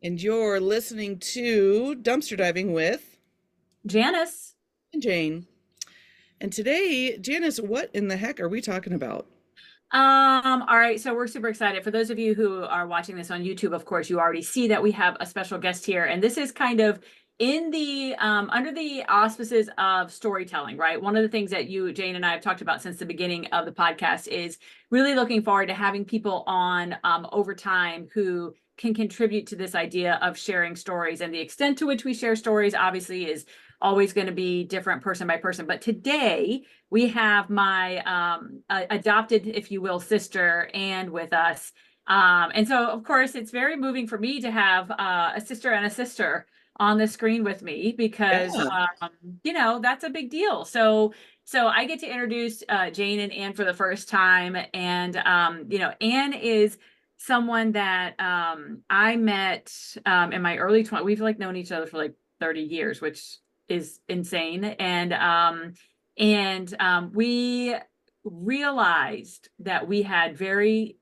And you're listening to Dumpster Diving with Janice. Jane. And today, Janice, what in the heck are we talking about? All right, so we're super excited. For those of you who are watching this on YouTube, of course, you already see that we have a special guest here, and this is kind of in the under the auspices of storytelling, right? One of the things that you, Jane, and I have talked about since the beginning of the podcast is really looking forward to having people on over time who can contribute to this idea of sharing stories. And the extent to which we share stories obviously is always going to be different person by person. But today we have my adopted, if you will, sister Anne with us. And so, of course, it's very moving for me to have a sister and a sister on the screen with me because, Yeah. that's a big deal. So I get to introduce Jane and Anne for the first time. And, Anne is someone that I met in my early 20s. We've known each other for 30 years, which is insane. And we realized that we had very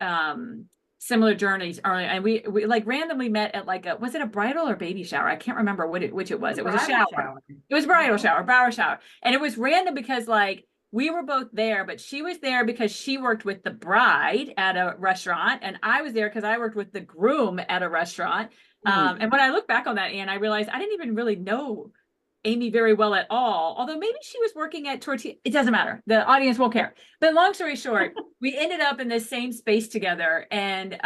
similar journeys early, and we randomly met at was it a bridal or baby shower? I can't remember which it was. It was a shower. It was bridal shower, and it was random because we were both there, but she was there because she worked with the bride at a restaurant, and I was there because I worked with the groom at a restaurant. And when I look back on that, Anne, I realized I didn't even really know Amy very well at all, although maybe she was working at tortilla. It doesn't matter. The audience won't care. But long story short, we ended up in the same space together. And,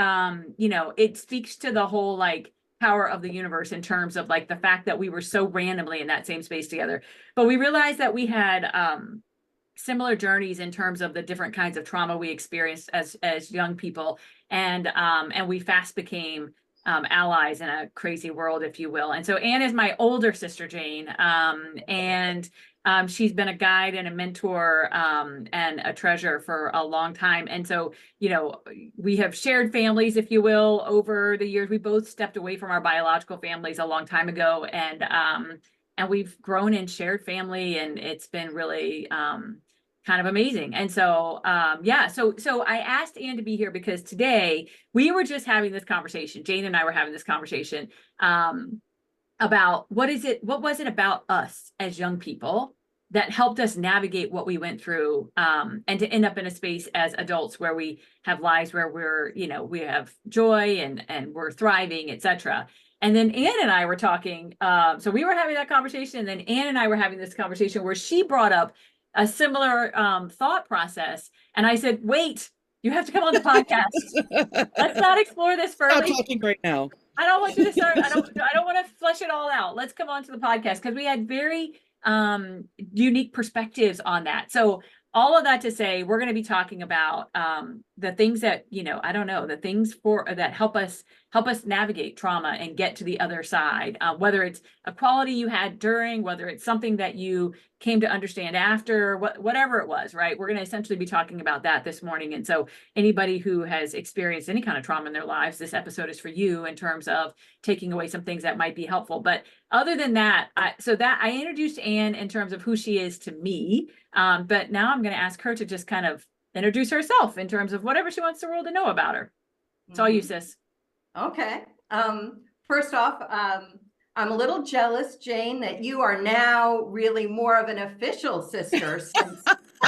it speaks to the whole power of the universe in terms of the fact that we were so randomly in that same space together. But we realized that we had similar journeys in terms of the different kinds of trauma we experienced as young people. And we fast became allies in a crazy world, if you will. And so Anne is my older sister, Jane. And she's been a guide and a mentor and a treasure for a long time. And so, we have shared families, if you will, over the years. We both stepped away from our biological families a long time ago. And we've grown and shared family, and it's been really kind of amazing. And so, so I asked Anne to be here because today we were just having this conversation. Jane and I were having this conversation about what was it about us as young people that helped us navigate what we went through and to end up in a space as adults where we have lives where we have joy and we're thriving, etc. And then Anne and I were talking. So we were having that conversation, and then Anne and I were having this conversation where she brought up a similar thought process. And I said, wait, you have to come on the podcast. Let's not explore this further. Stop talking right now. I don't want you to start. I don't want to flesh it all out. Let's come on to the podcast because we had very unique perspectives on that. So all of that to say, we're going to be talking about the things that, the things that help us navigate trauma and get to the other side, whether it's a quality you had during, whether it's something that you came to understand after, whatever it was, right? We're going to essentially be talking about that this morning. And so anybody who has experienced any kind of trauma in their lives, this episode is for you in terms of taking away some things that might be helpful. But other than that, I introduced Anne in terms of who she is to me. But now I'm going to ask her to just kind of introduce herself in terms of whatever she wants the world to know about her. It's all you, sis. Okay. First off, I'm a little jealous, Jane, that you are now really more of an official sister since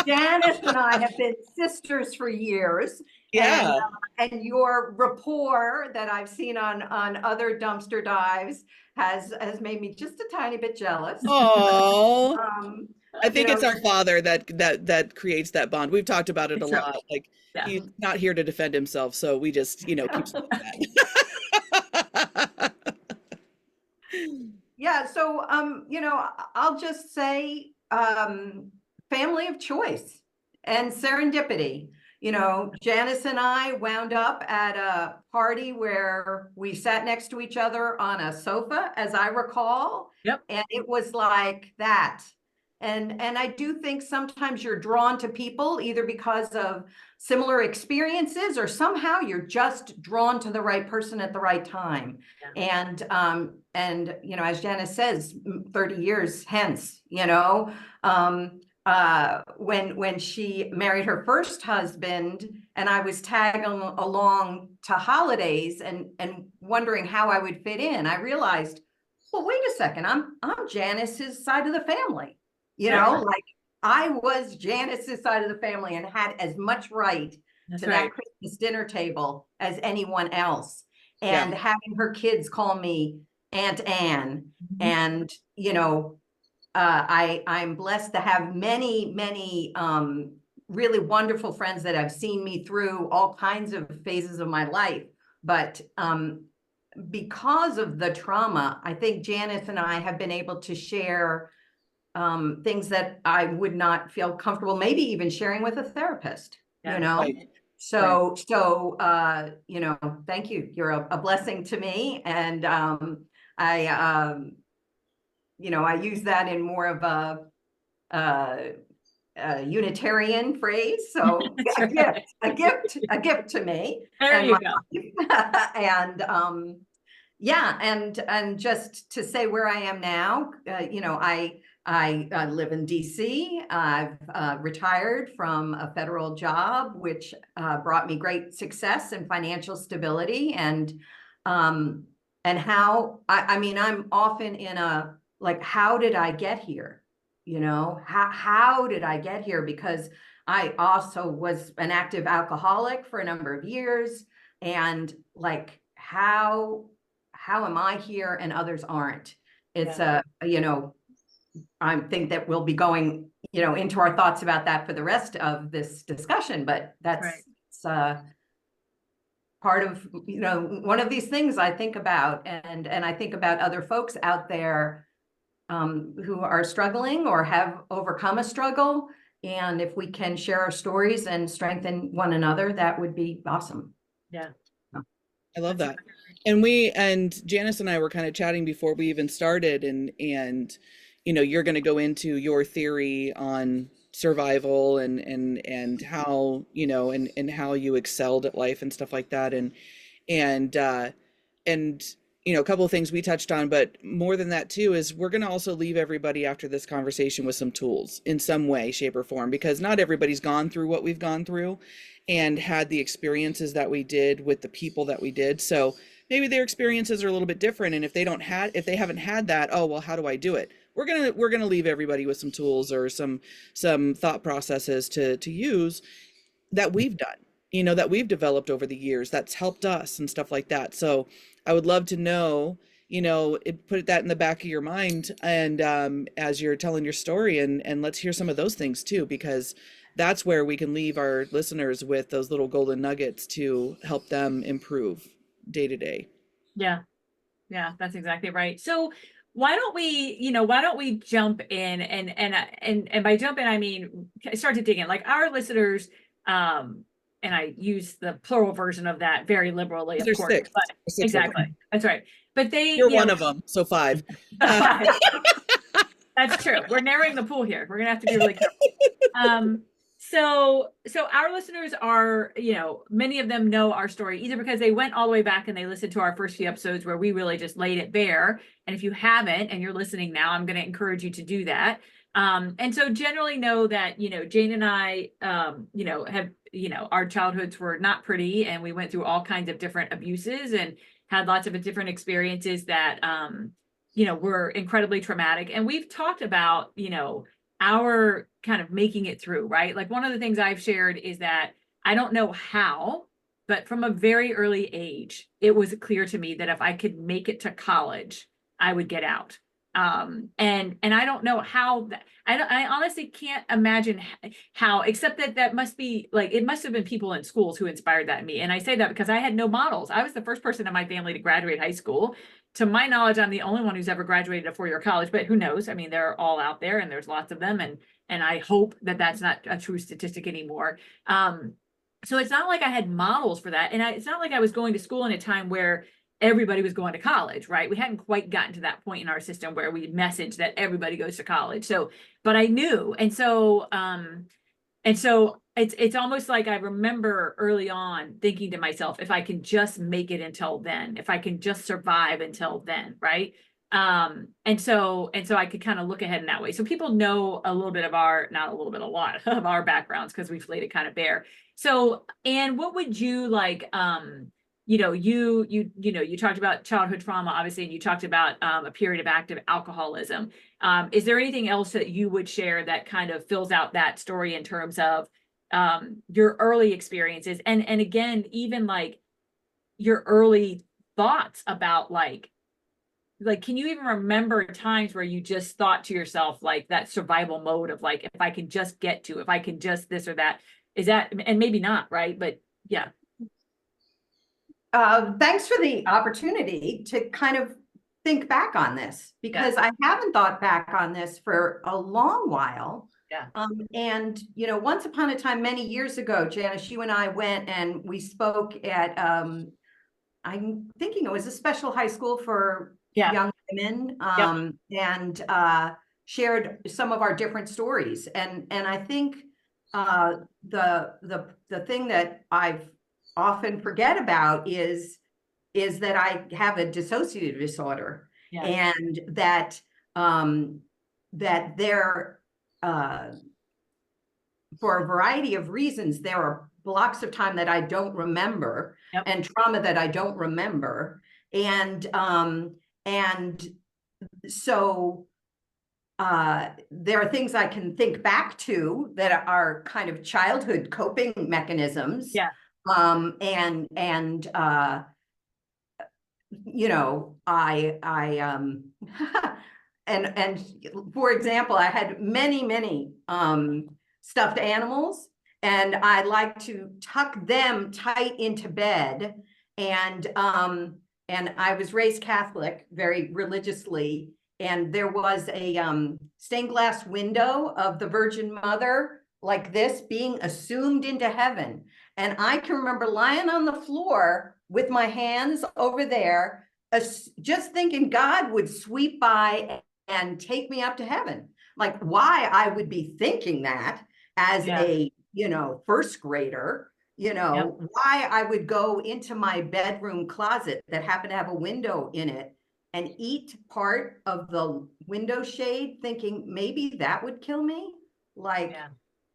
Janice and I have been sisters for years. Yeah. And your rapport that I've seen on other dumpster dives has made me just a tiny bit jealous. Oh, I think it's our father that creates that bond. We've talked about it a lot. He's not here to defend himself, so we just keep saying that. Yeah, so I'll just say family of choice and serendipity. Janice and I wound up at a party where we sat next to each other on a sofa, as I recall. Yep. And it was like that. And I do think sometimes you're drawn to people either because of similar experiences or somehow you're just drawn to the right person at the right time. Yeah. And as Janice says, 30 years hence, when she married her first husband, and I was tagging along to holidays and wondering how I would fit in, I realized, well, wait a second, I'm Janice's side of the family. You know, like I was Janice's side of the family and had as much right to that Christmas dinner table as anyone else. And having her kids call me Aunt Anne, and you know, I'm blessed to have many really wonderful friends that have seen me through all kinds of phases of my life. But because of the trauma, I think Janice and I have been able to share things that I would not feel comfortable, maybe even sharing with a therapist, you know? Right. So, you know, thank you. You're a blessing to me. And you know, I use that in more of a Unitarian phrase. So a gift to me. There you go. And yeah, and just to say where I am now, you know, I live in DC. I've retired from a federal job, which brought me great success and financial stability. And how I mean, I'm often in a like, how did I get here? You know, how did I get here? Because I also was an active alcoholic for a number of years, and like, how am I here and others aren't? It's you know, I think that we'll be going, you know, into our thoughts about that for the rest of this discussion, but that's part of, you know, one of these things I think about, and I think about other folks out there who are struggling or have overcome a struggle. And if we can share our stories and strengthen one another, that would be awesome. Yeah. I love that. And Janice and I were kind of chatting before we even started, and you know, you're going to go into your theory on survival and how, you know, and how you excelled at life and stuff like that. And you know, a couple of things we touched on, but more than that too, is we're going to also leave everybody after this conversation with some tools in some way, shape or form, because not everybody's gone through what we've gone through and had the experiences that we did with the people that we did. So maybe their experiences are a little bit different. And if they haven't had that, oh, well, how do I do it? We're going to leave everybody with some tools or some thought processes to use that we've done, you know, that we've developed over the years that's helped us and stuff like that. So I would love to know, you know, put that in the back of your mind, and as you're telling your story, and let's hear some of those things too, because that's where we can leave our listeners with those little golden nuggets to help them improve day to day. Yeah, that's exactly right. So why don't we jump in, and by jump in, I mean, start to dig in, like our listeners, and I use the plural version of that very liberally, of course. Six. But exactly. That's right. But you're one of them. So 5. That's true. We're narrowing the pool here. We're going to have to be really careful. So our listeners are, you know, many of them know our story either because they went all the way back and they listened to our first few episodes where we really just laid it bare. And if you haven't, and you're listening now, I'm going to encourage you to do that. And so generally know that, you know, Jane and I, you know, have, you know, our childhoods were not pretty, and we went through all kinds of different abuses and had lots of different experiences that, you know, were incredibly traumatic. And we've talked about, you know, our kind of making it through, right? Like one of the things I've shared is that I don't know how, but from a very early age, it was clear to me that if I could make it to college, I would get out. And I don't know how that, I honestly can't imagine how, except that must be like, it must have been people in schools who inspired that in me. And I say that because I had no models. I was the first person in my family to graduate high school. To my knowledge, I'm the only one who's ever graduated a 4-year college, but who knows? I mean, they're all out there and there's lots of them. And I hope that that's not a true statistic anymore. So it's not like I had models for that. And it's not like I was going to school in a time where everybody was going to college, right? We hadn't quite gotten to that point in our system where we messaged that everybody goes to college. So, but I knew. And so it's almost like I remember early on thinking to myself, if I can just make it until then, if I can just survive until then, right? And so I could kind of look ahead in that way. So people know a little bit of our, not a little bit, a lot of our backgrounds because we've laid it kind of bare. So, and what would you like, you talked about childhood trauma, obviously, and you talked about a period of active alcoholism. Is there anything else that you would share that kind of fills out that story in terms of your early experiences? And again, even like your early thoughts about like, can you even remember times where you just thought to yourself, like that survival mode of like, if I can just get to, if I can just this or that, is that, and maybe not, right? But yeah. Thanks for the opportunity to kind of think back on this, because I haven't thought back on this for a long while. Yeah. And, you know, once upon a time, many years ago, Janice, you and I went and we spoke at, I'm thinking it was a special high school for young women, and shared some of our different stories. And I think the thing that I've often forget about is that I have a dissociative disorder, and that that there for a variety of reasons there are blocks of time that I don't remember, and trauma that I don't remember, and so there are things I can think back to that are kind of childhood coping mechanisms. And you know, and for example, I had many stuffed animals, and I like to tuck them tight into bed. And I was raised Catholic, very religiously, and there was a stained glass window of the Virgin Mother like this being assumed into heaven. And I can remember lying on the floor with my hands over there, just thinking God would sweep by and take me up to heaven. Like, why I would be thinking that as a, you know, first grader, you know, why I would go into my bedroom closet that happened to have a window in it and eat part of the window shade, thinking maybe that would kill me. Like,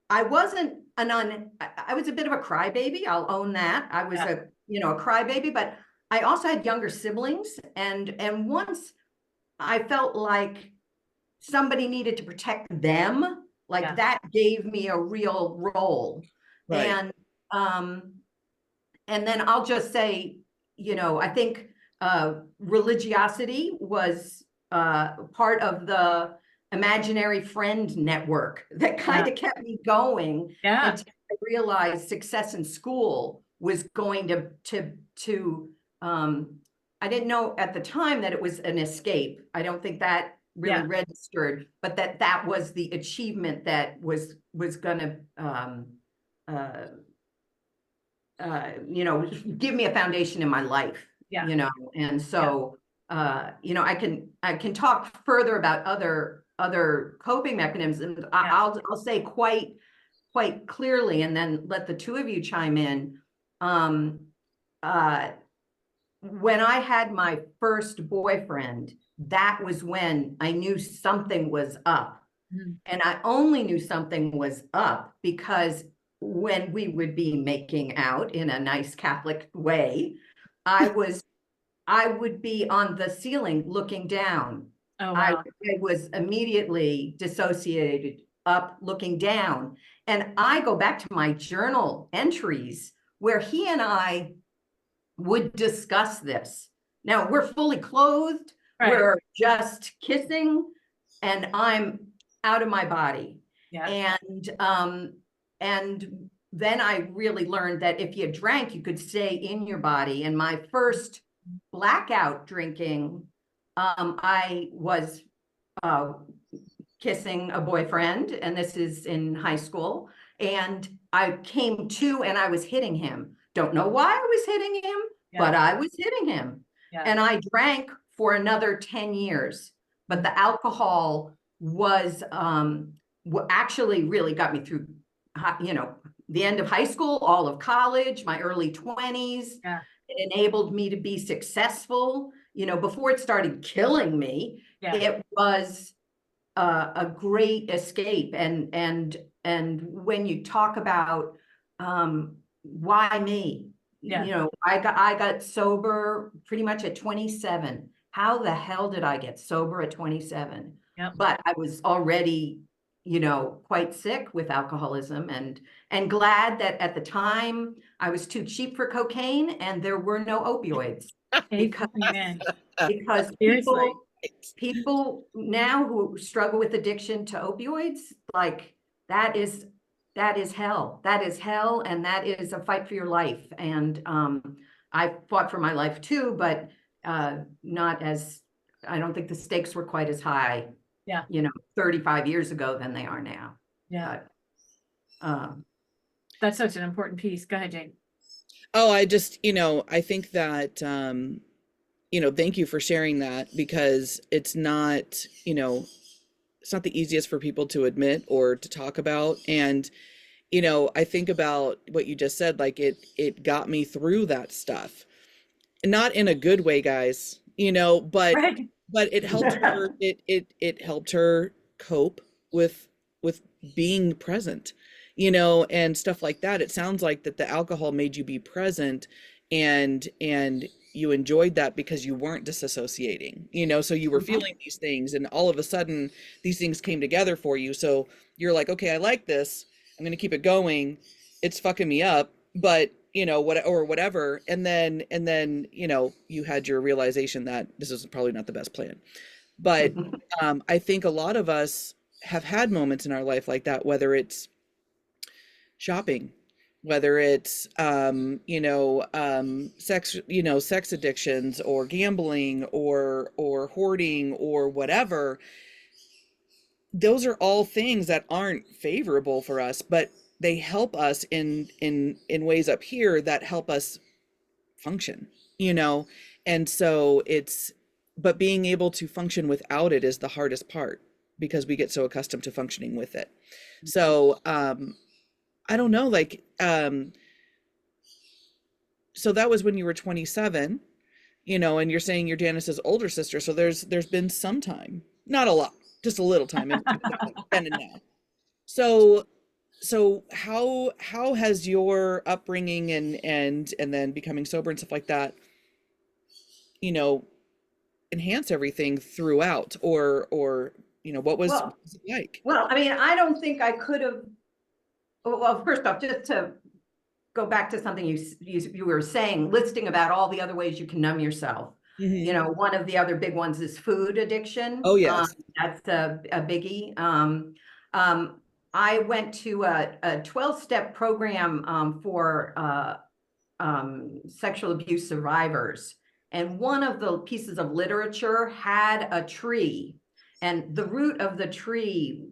I wasn't I was a bit of a crybaby. I'll own that. I was a crybaby, but I also had younger siblings. And once I felt like somebody needed to protect them, like that gave me a real role. And then I'll just say, you know, I think religiosity was part of the imaginary friend network that kind of kept me going until I realized success in school was going to I didn't know at the time that it was an escape. I don't think that really registered, but that was the achievement that was gonna you know, give me a foundation in my life. You know, and so you know, I can talk further about other coping mechanisms. I'll say quite clearly, and then let the two of you chime in. When I had my first boyfriend, that was when I knew something was up. And I only knew something was up because when we would be making out in a nice Catholic way, I would be on the ceiling looking down. Oh, wow. I was immediately dissociated, up, looking down. And I go back to my journal entries where he and I would discuss this. Now we're fully clothed, we're just kissing, and I'm out of my body. And then I really learned that if you drank, you could stay in your body. And my first blackout drinking, I was kissing a boyfriend, and this is in high school, and I came to and I was hitting him. Don't know why I was hitting him, but I was hitting him. And I drank for another 10 years. But the alcohol was actually really got me through, you know, the end of high school, all of college, my early 20s. It enabled me to be successful. You know, before it started killing me, Yeah. it was a great escape. And when you talk about why me, Yeah. you know, I got sober pretty much at 27. How the hell did I get sober at 27? Yep. But I was already, you know, quite sick with alcoholism, and glad that at the time I was too cheap for cocaine and there were no opioids. because Amen. because Seriously. people now who struggle with addiction to opioids, like that is hell. That is hell, and that is a fight for your life. And I fought for my life too, but not as, I don't think the stakes were quite as high, Yeah. you know, 35 years ago than they are now. Yeah. But That's such an important piece. Go ahead, Jane. Oh, I just, I think that, thank you for sharing that, because it's not, it's not the easiest for people to admit or to talk about. And, I think about what you just said, like it got me through that stuff. Not in a good way, guys, but Right. but it helped her, it helped her cope with with being present, and stuff like that. It sounds like that the alcohol made you be present, and you enjoyed that because you weren't disassociating, so you were feeling these things, and all of a sudden these things came together for you. So you're like, okay, I like this, I'm gonna keep it going. It's fucking me up, but what, or whatever. And then you had your realization that this is probably not the best plan. But I think a lot of us have had moments in our life like that, whether it's shopping, whether it's sex addictions, or gambling, or hoarding, or whatever. Those are all things that aren't favorable for us, but they help us in ways up here that help us function, and so but being able to function without it is the hardest part, because we get so accustomed to functioning with it. So I don't know, like, so that was when you were 27, and you're saying you're Janice's older sister, so there's been some time, not a lot, just a little time in between then and now. So how has your upbringing and then becoming sober and stuff like that, enhance everything throughout, or what was it like? well, I mean, I don't think I could have. Well, first off, just to go back to something you were saying, listing about all the other ways you can numb yourself. Mhm. One of the other big ones is food addiction. Oh, yes. That's a biggie. I went to a 12-step program for sexual abuse survivors. And one of the pieces of literature had a tree, and the root of the tree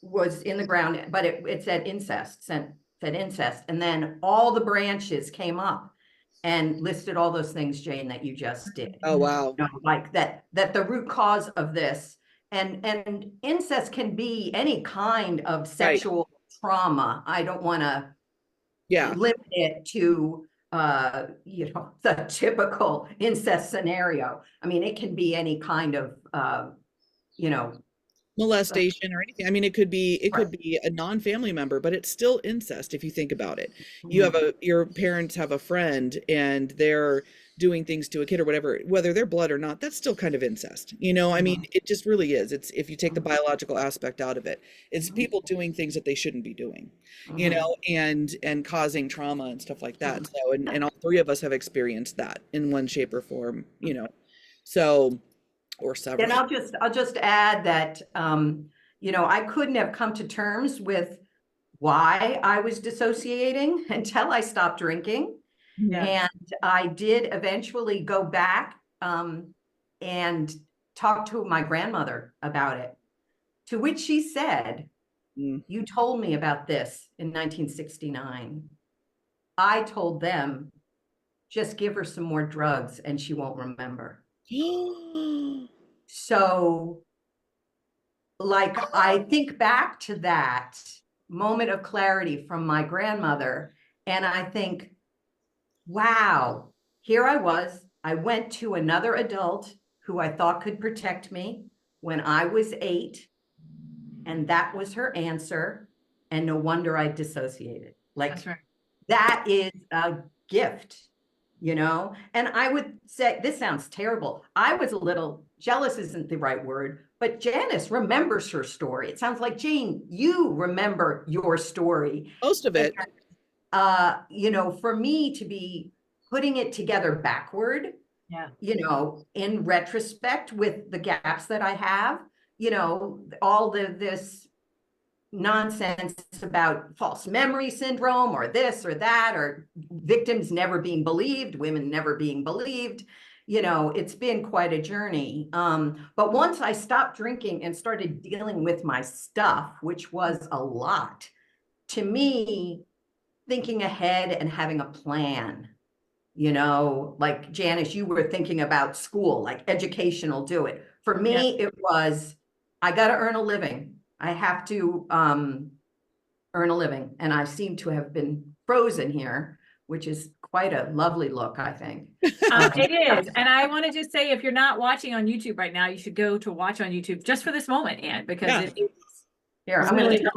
was in the ground, but it said incest, said incest. And then all the branches came up and listed all those things, Jane, that you just did. Oh, wow. Like that the root cause of this, and incest can be any kind of sexual trauma. I don't want to limit it to the typical incest scenario. I mean, it can be any kind of Molestation or anything. I mean, it could be a non-family member, but it's still incest if you think about it. Your parents have a friend and they're doing things to a kid or whatever, whether they're blood or not, that's still kind of incest. I mean, it just really is. It's, if you take the biological aspect out of it, it's people doing things that they shouldn't be doing, and causing trauma and stuff like that. So, and all three of us have experienced that in one shape or form, so, or several. And I'll just add that I couldn't have come to terms with why I was dissociating until I stopped drinking. And I did eventually go back and talk to my grandmother about it, to which she said, "You told me about this in 1969. I told them, just give her some more drugs and she won't remember." So, like, I think back to that moment of clarity from my grandmother, and I think, wow, here I was, I went to another adult who I thought could protect me when I was 8, and that was her answer. And no wonder I dissociated. Like, That's right. that is a gift, you know? And I would say, this sounds terrible. I was a little jealous, isn't the right word, but Janice remembers her story. It sounds like, Jane, you remember your story. Most of it. You know, for me to be putting it together backward, Yeah. you know, in retrospect with the gaps that I have, you know, all this nonsense about false memory syndrome or this or that, or victims never being believed, women never being believed. You know, it's been quite a journey. But once I stopped drinking and started dealing with my stuff, which was a lot, to me, thinking ahead and having a plan, you know, like Janice, you were thinking about school, like educational, do it. For me, it was, I got to earn a living. I have to earn a living. And I seem to have been frozen here, which is quite a lovely look, I think. It is. And I want to just say, if you're not watching on YouTube right now, you should go to watch on YouTube just for this moment, Anne, because it is Here, I'm really going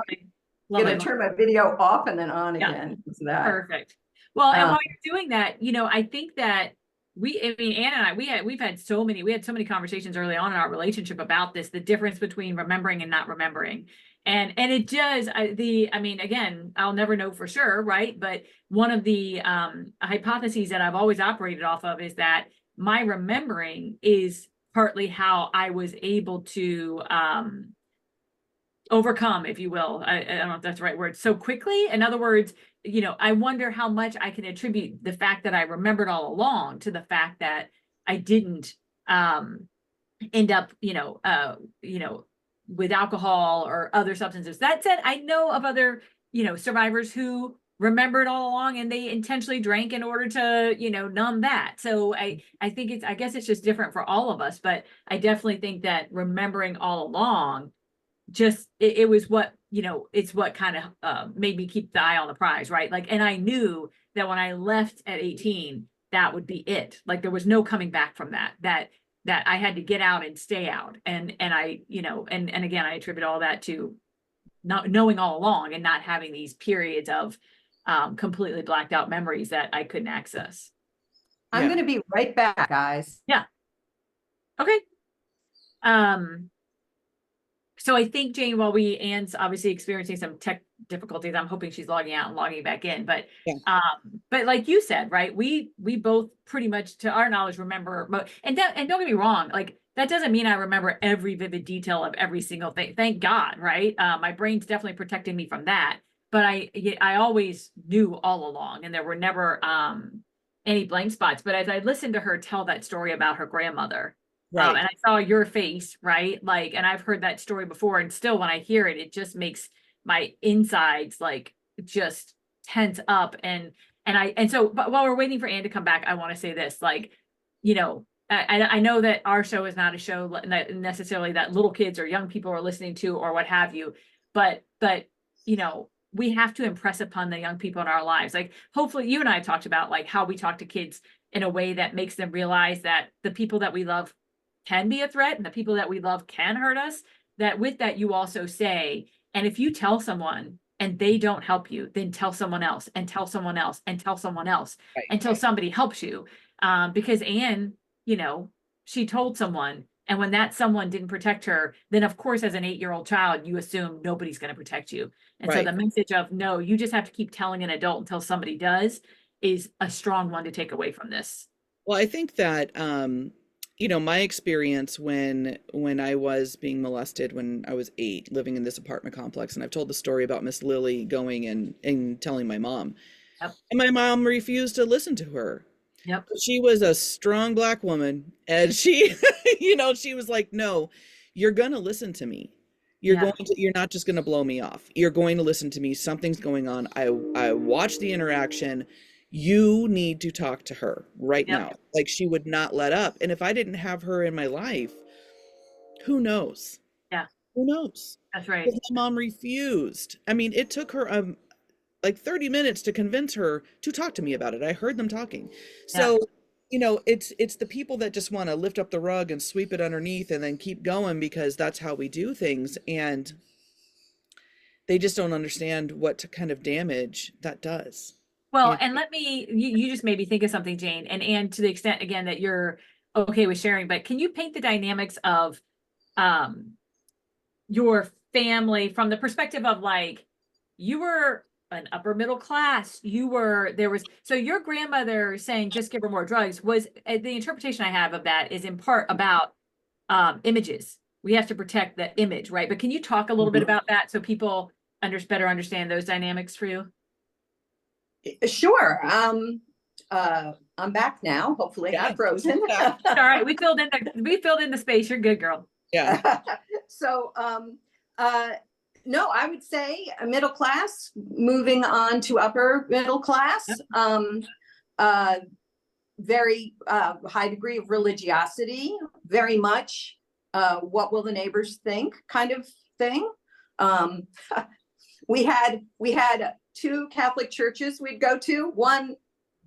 lovely. to turn my video off and then on again. So that. Perfect. Well, and while you're doing that, you know, I think that I mean, Anne and I, we had so many conversations early on in our relationship about this, the difference between remembering and not remembering. And it does, I mean, again, I'll never know for sure, right? But one of the hypotheses that I've always operated off of is that my remembering is partly how I was able to overcome, if you will. I don't know if that's the right word, so quickly. In other words, you know, I wonder how much I can attribute the fact that I remembered all along to the fact that I didn't end up, you know, with alcohol or other substances. That said, I know of other, you know, survivors who remembered all along and they intentionally drank in order to, you know, numb that. So I think I guess it's just different for all of us, but I definitely think that remembering all along, just it was what, you know, it's what kind of made me keep the eye on the prize, right? Like, and I knew that when I left at 18, that would be it. Like, there was no coming back from that I had to get out and stay out. And I, you know, and again, I attribute all that to not knowing all along and not having these periods of completely blacked out memories that I couldn't access. I'm going to be right back, guys. Yeah. Okay. So I think, Jane, while Anne's obviously experiencing some tech difficulties, I'm hoping she's logging out and logging back in. But but like you said, right, we both pretty much, to our knowledge, remember. And don't get me wrong, like, that doesn't mean I remember every vivid detail of every single thing. Thank God, right? My brain's definitely protecting me from that. But I always knew all along, and there were never any blank spots. But as I listened to her tell that story about her grandmother, and I saw your face, right? Like, and I've heard that story before, and still when I hear it, it just makes my insides like just tense up. And so, but while we're waiting for Anne to come back, I want to say this, like, you know, I know that our show is not a show that necessarily that little kids or young people are listening to or what have you, but you know, we have to impress upon the young people in our lives. Like, hopefully you and I have talked about like how we talk to kids in a way that makes them realize that the people that we love can be a threat and the people that we love can hurt us. That with that, you also say, and if you tell someone and they don't help you, then tell someone else and tell someone else and tell someone else until somebody helps you. Because Anne, you know, she told someone, and when that someone didn't protect her, then of course, as an 8-year-old child, you assume nobody's going to protect you. And so the message of no, you just have to keep telling an adult until somebody does is a strong one to take away from this. Well, I think that, you know, my experience when I was being molested when I was 8, living in this apartment complex, and I've told the story about Miss Lily going and telling my mom, and my mom refused to listen to her. She was a strong Black woman, and she, you know, she was like, no, you're gonna listen to me. You're not just gonna blow me off. You're going to listen to me. Something's going on. I watched the interaction. You need to talk to her right now. Like, she would not let up. And if I didn't have her in my life, who knows? Who knows? That's right. Because my mom refused. I mean, it took her like 30 minutes to convince her to talk to me about it. I heard them talking. So you know, it's the people that just want to lift up the rug and sweep it underneath and then keep going because that's how we do things, and they just don't understand what kind of damage that does. Well, And and you just made me think of something, Jane, and to the extent again that you're okay with sharing, but can you paint the dynamics of um your family from the perspective of like you were an upper middle class, so your grandmother saying just give her more drugs was the interpretation I have of that is in part about images. We have to protect the image, right? But can you talk a little bit about that so people better understand those dynamics for you? Sure. I'm back now. Hopefully I'm yeah, not frozen. All right, we filled in the space. You're good, girl. yeah, So, no, I would say a middle class, moving on to upper middle class. Very high degree of religiosity, very much what will the neighbors think kind of thing. We had two Catholic churches we'd go to, one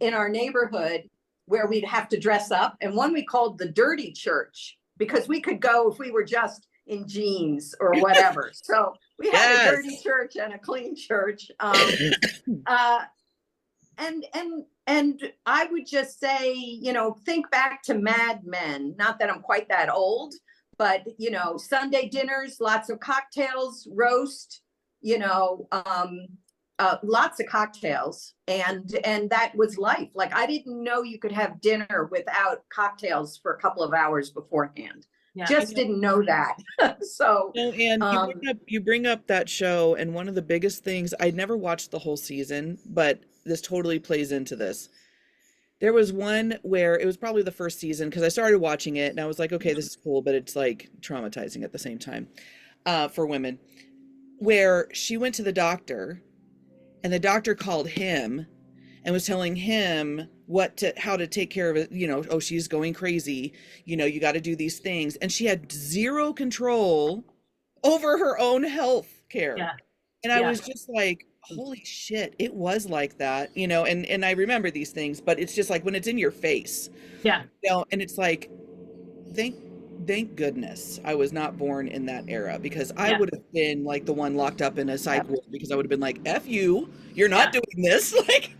in our neighborhood where we'd have to dress up, and one we called the dirty church because we could go if we were just in jeans or whatever. So we had a dirty church and a clean church. And I would just say, you know, think back to Mad Men. Not that I'm quite that old, but you know, Sunday dinners, lots of cocktails, roast, you know, lots of cocktails, and that was life. Like I didn't know you could have dinner without cocktails for a couple of hours beforehand. Yeah. Just didn't know that. So no, and you bring up that show, and one of the biggest things, I'd never watched the whole season, but this totally plays into this. There was one where it was probably the first season because I started watching it and I was like, okay, this is cool, but it's like traumatizing at the same time for women, where she went to the doctor and the doctor called him and was telling him how to take care of it. You know, oh, she's going crazy. You know, you got to do these things. And she had zero control over her own health care. Yeah. And I was just like, holy shit, it was like that, you know, and I remember these things, but it's just like when it's in your face, Yeah. you know, and it's like, thank goodness I was not born in that era, because I would have been like the one locked up in a psych ward, because I would have been like, F you, you're not doing this. Like,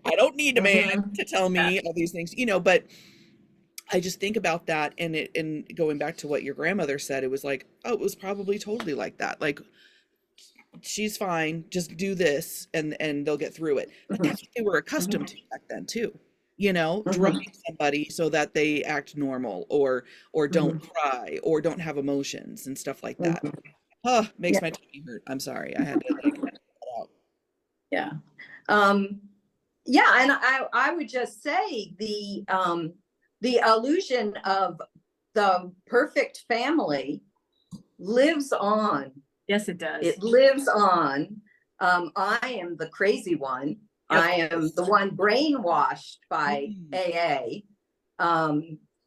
I don't need a man to tell me all these things, you know, but I just think about that, and going back to what your grandmother said, it was like, oh, it was probably totally like that. Like, she's fine, just do this and they'll get through it. But that's what they were accustomed to back then too, you know, drugging somebody so that they act normal or don't cry or don't have emotions and stuff like that. Oh, makes my tummy hurt. I'm sorry, I had to like get that out. Yeah. Yeah, and I would just say the illusion of the perfect family lives on. Yes, it does. It lives on. I am the crazy one. I am the one brainwashed by AA.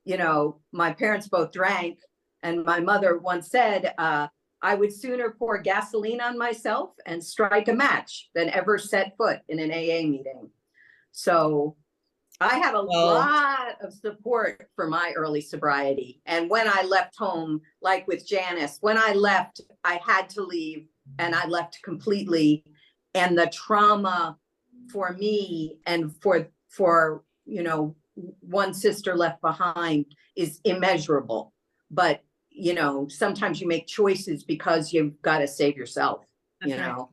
You know, my parents both drank, and my mother once said, I would sooner pour gasoline on myself and strike a match than ever set foot in an AA meeting. So I had a lot of support for my early sobriety. And when I left home, like with Janice, when I left, I had to leave, and I left completely. And the trauma for me and for you know, one sister left behind is immeasurable. But, you know, sometimes you make choices because you've got to save yourself. That's you know.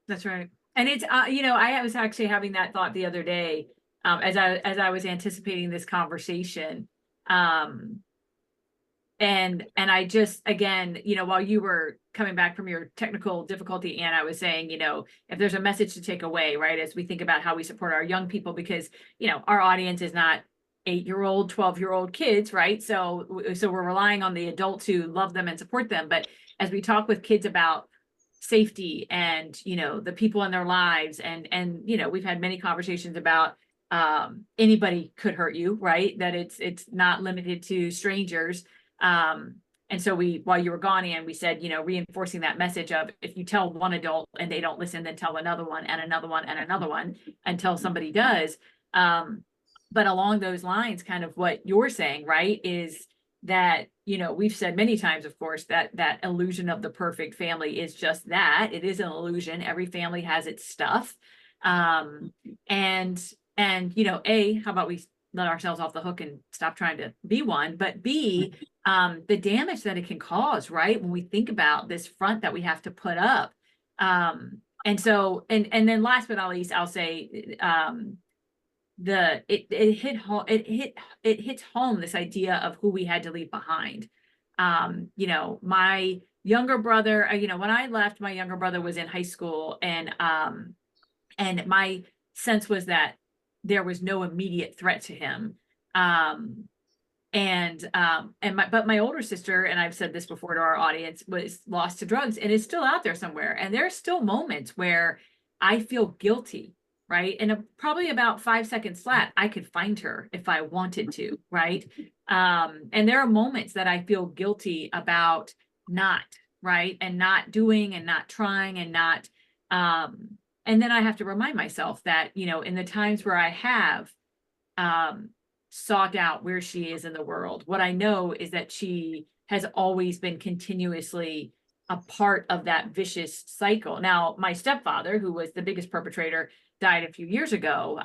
That's right. And it's, you know, I was actually having that thought the other day, as I was anticipating this conversation. And I just, again, you know, while you were coming back from your technical difficulty, and I was saying, you know, if there's a message to take away, right, as we think about how we support our young people, because, you know, our audience is not 8-year-old, 12-year-old kids, right? So we're relying on the adults who love them and support them. But as we talk with kids about safety and, you know, the people in their lives, and, you know, we've had many conversations about anybody could hurt you, right? That it's not limited to strangers. And so while you were gone, Ann, we said, you know, reinforcing that message of, if you tell one adult and they don't listen, then tell another one and another one and another one until somebody does. But along those lines, kind of what you're saying, right, is that, you know, we've said many times, of course, that that illusion of the perfect family is just that. It is an illusion. Every family has its stuff. Um, and you know, A, how about we let ourselves off the hook and stop trying to be one, but B, the damage that it can cause, right? When we think about this front that we have to put up. And so, and then last but not least, I'll say, it hit home, it hits home this idea of who we had to leave behind. You know, my younger brother, you know, when I left, my younger brother was in high school, and my sense was that there was no immediate threat to him. But my older sister, and I've said this before to our audience, was lost to drugs and is still out there somewhere. And there are still moments where I feel guilty, right? And probably about 5 seconds flat, I could find her if I wanted to, right? And there are moments that I feel guilty about not, right? And not doing and not trying and not, and then I have to remind myself that, you know, in the times where I have, sought out where she is in the world, what I know is that she has always been continuously a part of that vicious cycle. Now, my stepfather, who was the biggest perpetrator, died a few years ago.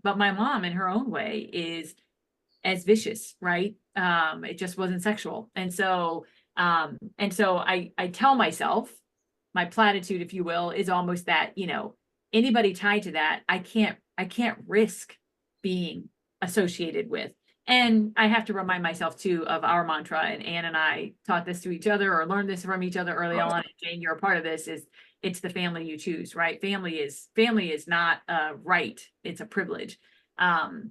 But my mom, in her own way, is as vicious, right? It just wasn't sexual. And so I tell myself, my platitude, if you will, is almost that, you know, anybody tied to that, I can't risk being associated with. And I have to remind myself too of our mantra, and Anne and I taught this to each other or learned this from each other early on. And Jane, you're a part of this, is it's the family you choose, right? Family is not a right, it's a privilege. And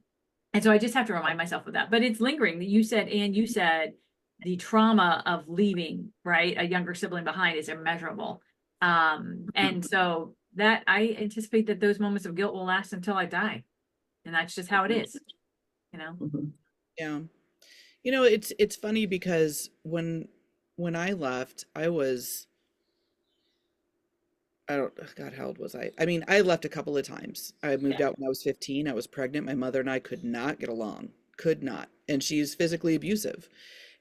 so I just have to remind myself of that. But it's lingering. You said, Anne, you said the trauma of leaving, right, a younger sibling behind is immeasurable. And so that I anticipate that those moments of guilt will last until I die. And that's just how it is, you know? Yeah. You know, it's funny because when I left, I was, I don't, God, how old was I? I mean, I left a couple of times. I moved Yeah. out when I was 15. I was pregnant. My mother and I could not get along, could not. And she's physically abusive.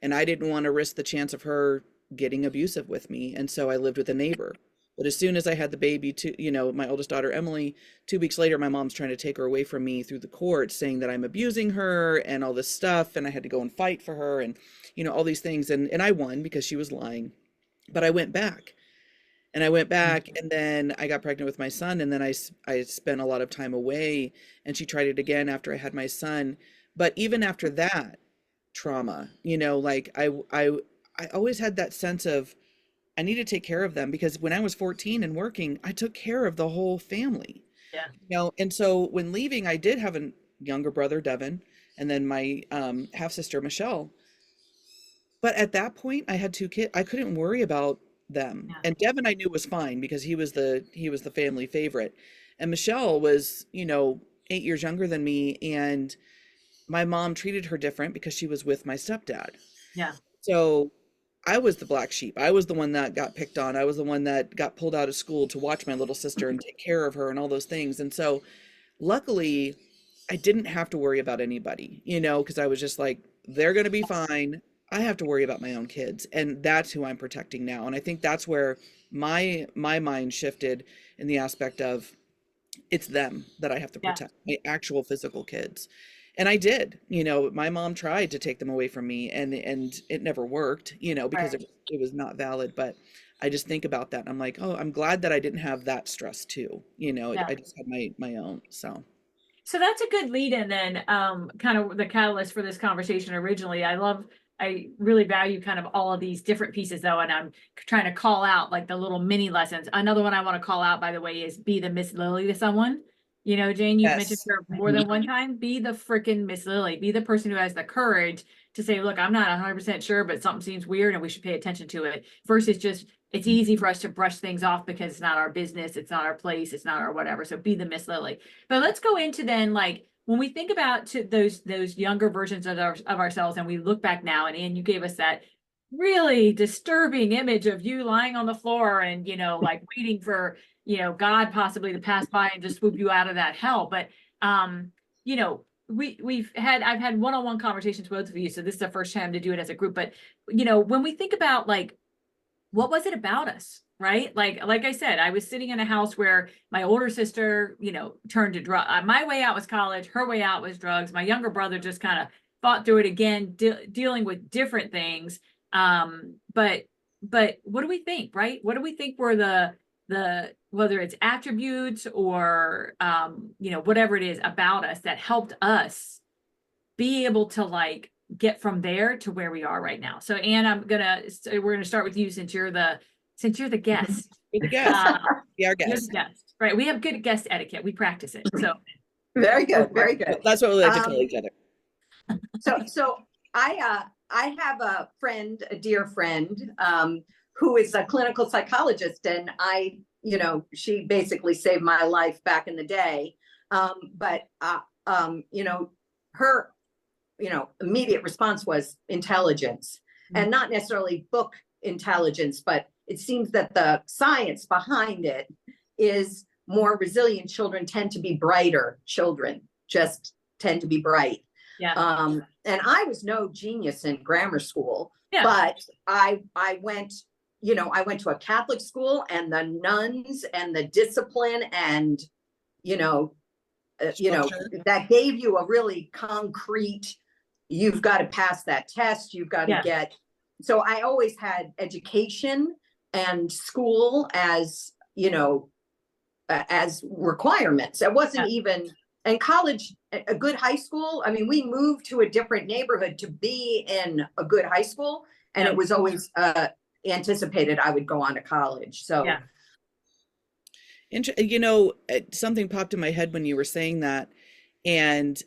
And I didn't want to risk the chance of her getting abusive with me. And so I lived with a neighbor. But as soon as I had the baby, you know, my oldest daughter, Emily, 2 weeks later, my mom's trying to take her away from me through the courts, saying that I'm abusing her and all this stuff. And I had to go and fight for her and, you know, all these things. And I won because she was lying. But I went back. And I went back, and then I got pregnant with my son, and then I spent a lot of time away, and she tried it again after I had my son. But even after that trauma, you know, like I always had that sense of I need to take care of them, because when I was 14 and working, I took care of the whole family, Yeah. you know. And so when leaving, I did have a younger brother, Devin, and then my half sister, Michelle. But at that point, I had 2 kids. I couldn't worry about them. Yeah. And Devin I knew was fine because he was the family favorite. And Michelle was, you know, 8 years younger than me, and my mom treated her different because she was with my stepdad. Yeah. So I was the black sheep. I was the one that got picked on. I was the one that got pulled out of school to watch my little sister and take care of her and all those things. And so luckily, I didn't have to worry about anybody, you know, because I was just like, they're going to be fine. I have to worry about my own kids, and that's who I'm protecting now. And I think that's where my mind shifted, in the aspect of it's them that I have to Yeah. protect, my actual physical kids. And I did, you know, my mom tried to take them away from me, and it never worked, you know, because Right. it was not valid. But I just think about that and I'm like, oh, I'm glad that I didn't have that stress too, you know. Yeah. I just had my own. So So that's a good lead in then, kind of the catalyst for this conversation originally. I really value kind of all of these different pieces though, and I'm trying to call out like the little mini lessons. Another one I want to call out, by the way, is be the Miss Lily to someone. You know, Jane, you've mentioned yes. her more than one time. Be the freaking Miss Lily. Be the person who has the courage to say, look, I'm not 100% sure, but something seems weird and we should pay attention to it. Versus just, it's easy for us to brush things off because it's not our business, it's not our place, it's not our whatever. So be the Miss Lily. But let's go into then, like, when we think about those younger versions of ourselves, and we look back now, and Anne, you gave us that really disturbing image of you lying on the floor and, you know, like waiting for, you know, God possibly to pass by and just swoop you out of that hell. But, you know, I've had one-on-one conversations with both of you, so this is the first time to do it as a group. But you know, when we think about like, what was it about us, right? Like I said, I was sitting in a house where my older sister, you know, turned to drug. My way out was college. Her way out was drugs. My younger brother just kind of fought through it again, dealing with different things. But what do we think, right? What do we think were the whether it's attributes or you know, whatever it is about us that helped us be able to like get from there to where we are right now. So Anne, we're gonna start with you since you're the guest. You're the guest. Be our You're guest. the guest. Right. We have good guest etiquette. We practice it. So Very good, very good. That's what we like to tell each other. So I have a friend, a dear friend, who is a clinical psychologist, and you know, she basically saved my life back in the day. But you know, her, you know, immediate response was intelligence, and not necessarily book intelligence, but it seems that the science behind it is more resilient children tend to be brighter. Children just tend to be bright. yeah. And I was no genius in grammar school, Yeah. but I went, you know, I went to a Catholic school, and the nuns and the discipline and, you know, that gave you a really concrete, you've got to pass that test. You've got to Yeah. get, so I always had education and school as, you know, as requirements. It wasn't even, and college, a good high school. I mean, we moved to a different neighborhood to be in a good high school, and it was always anticipated I would go on to college. So, you know, something popped in my head when you were saying that, and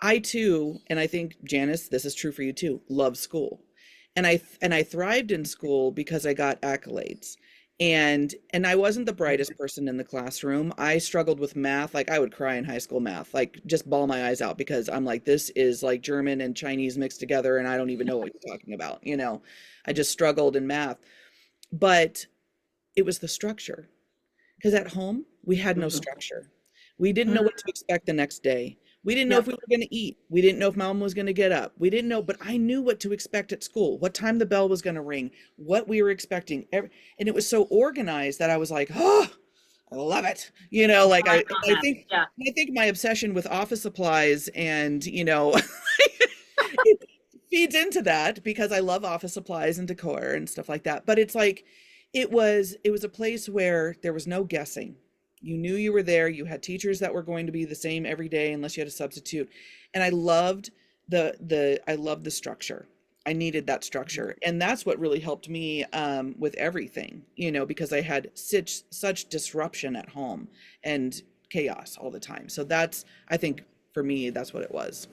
I too, and I think Janice, this is true for you too, love school, and I thrived in school because I got accolades. And I wasn't the brightest person in the classroom. I struggled with math. Like I would cry in high school math, like just bawl my eyes out, because I'm like, this is like German and Chinese mixed together, and I don't even know what you're talking about. You know, I just struggled in math. But it was the structure, because at home we had no structure. We didn't know what to expect the next day. We didn't know if we were going to eat. We didn't know if mom was going to get up. We didn't know, but I knew what to expect at school, what time the bell was going to ring, what we were expecting. And it was so organized that I was like, oh, I love it. You know, like I think my obsession with office supplies and, you know, it feeds into that, because I love office supplies and decor and stuff like that. But it's like, it was a place where there was no guessing. You knew you were there. You had teachers that were going to be the same every day unless you had a substitute. And I loved the structure. I needed that structure. And that's what really helped me with everything, you know, because I had such disruption at home and chaos all the time. So that's, I think for me, that's what it was.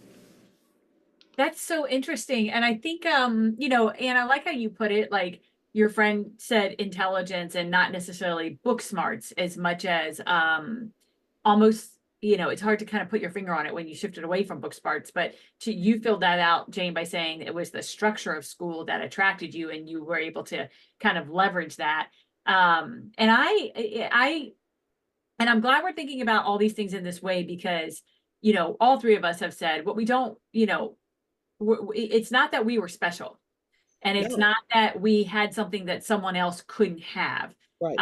That's so interesting. And I think, you know, and I like how you put it, like, your friend said intelligence and not necessarily book smarts as much as almost, you know, it's hard to kind of put your finger on it when you shifted away from book smarts, but you filled that out, Jane, by saying it was the structure of school that attracted you and you were able to kind of leverage that. And I'm glad we're thinking about all these things in this way, because, you know, all three of us have said what we don't, you know, it's not that we were special. And it's not that we had something that someone else couldn't have. Right.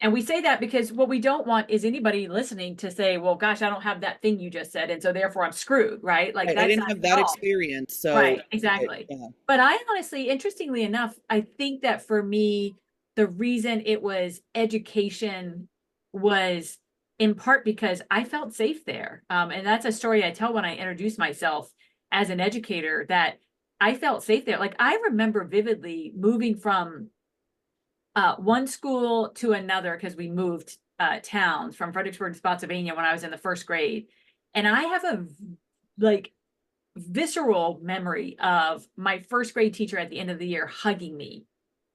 And we say that because what we don't want is anybody listening to say, well, gosh, I don't have that thing you just said, and so therefore I'm screwed, right? Like, right. I didn't have that experience. So right, exactly. But I honestly, interestingly enough, I think that for me, the reason it was education was in part because I felt safe there. And that's a story I tell when I introduce myself as an educator, that I felt safe there. Like I remember vividly moving from one school to another, because we moved towns from Fredericksburg to Spotsylvania when I was in the first grade. And I have a like visceral memory of my first grade teacher at the end of the year hugging me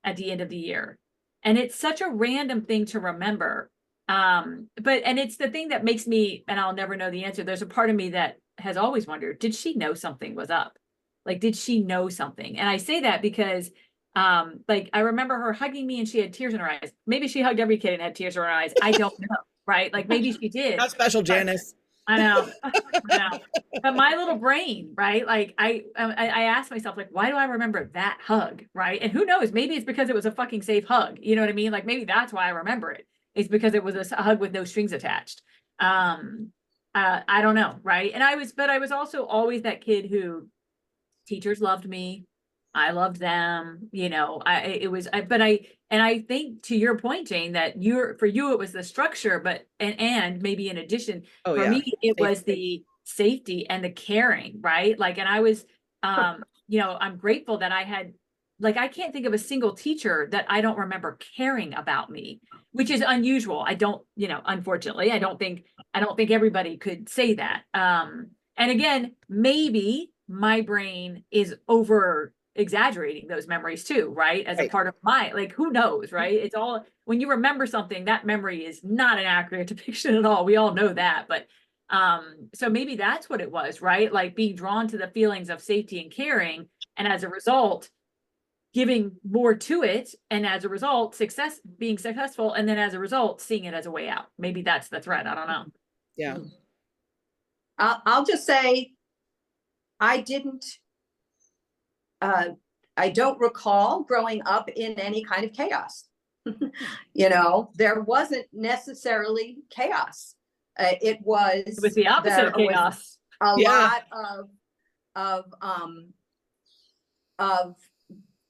at the end of the year. And it's such a random thing to remember. And it's the thing that makes me, and I'll never know the answer. There's a part of me that has always wondered, did she know something was up? Like, did she know something? And I say that because, like, I remember her hugging me and she had tears in her eyes. Maybe she hugged every kid and had tears in her eyes. I don't know, right? Like, maybe she did. Not special, Janice. I know. I know. But my little brain, right? Like I asked myself, like, why do I remember that hug, right? And who knows? Maybe it's because it was a fucking safe hug. You know what I mean? Like maybe that's why I remember it. It's because it was a hug with no strings attached. I don't know, right? And but I was also always that kid who teachers loved me. I loved them, you know, and I think to your point, Jane, that for you, it was the structure, but, and maybe in addition, Oh for yeah. me, it was Safety. the safety and the caring, right? Like, and I was, you know, I'm grateful that I had, like, I can't think of a single teacher that I don't remember caring about me, which is unusual. I don't, you know, unfortunately, I don't think everybody could say that. And again, maybe my brain is over exaggerating those memories too, right? As a Right. part of like, who knows, right? It's all, when you remember something, that memory is not an accurate depiction at all. We all know that. But so maybe that's what it was, right? Like being drawn to the feelings of safety and caring. And as a result, giving more to it. And as a result, being successful. And then as a result, seeing it as a way out. Maybe that's the thread. I don't know. Yeah. I'll just say, I didn't, I don't recall growing up in any kind of chaos. You know, there wasn't necessarily chaos. It was the opposite of chaos. A Yeah. lot of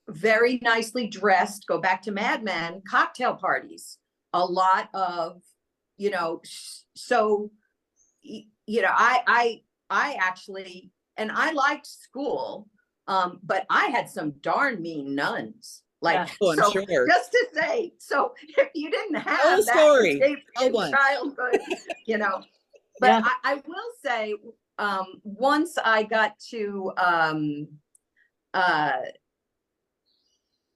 very nicely dressed, go back to Mad Men, cocktail parties. A lot of, you know, so, you know, I actually, and I liked school, but I had some darn mean nuns. Like, Yeah. Oh, I'm so sure. just to say, so if you didn't have Tell a that story. in Tell one. childhood, you know, but Yeah. I will say, once I got to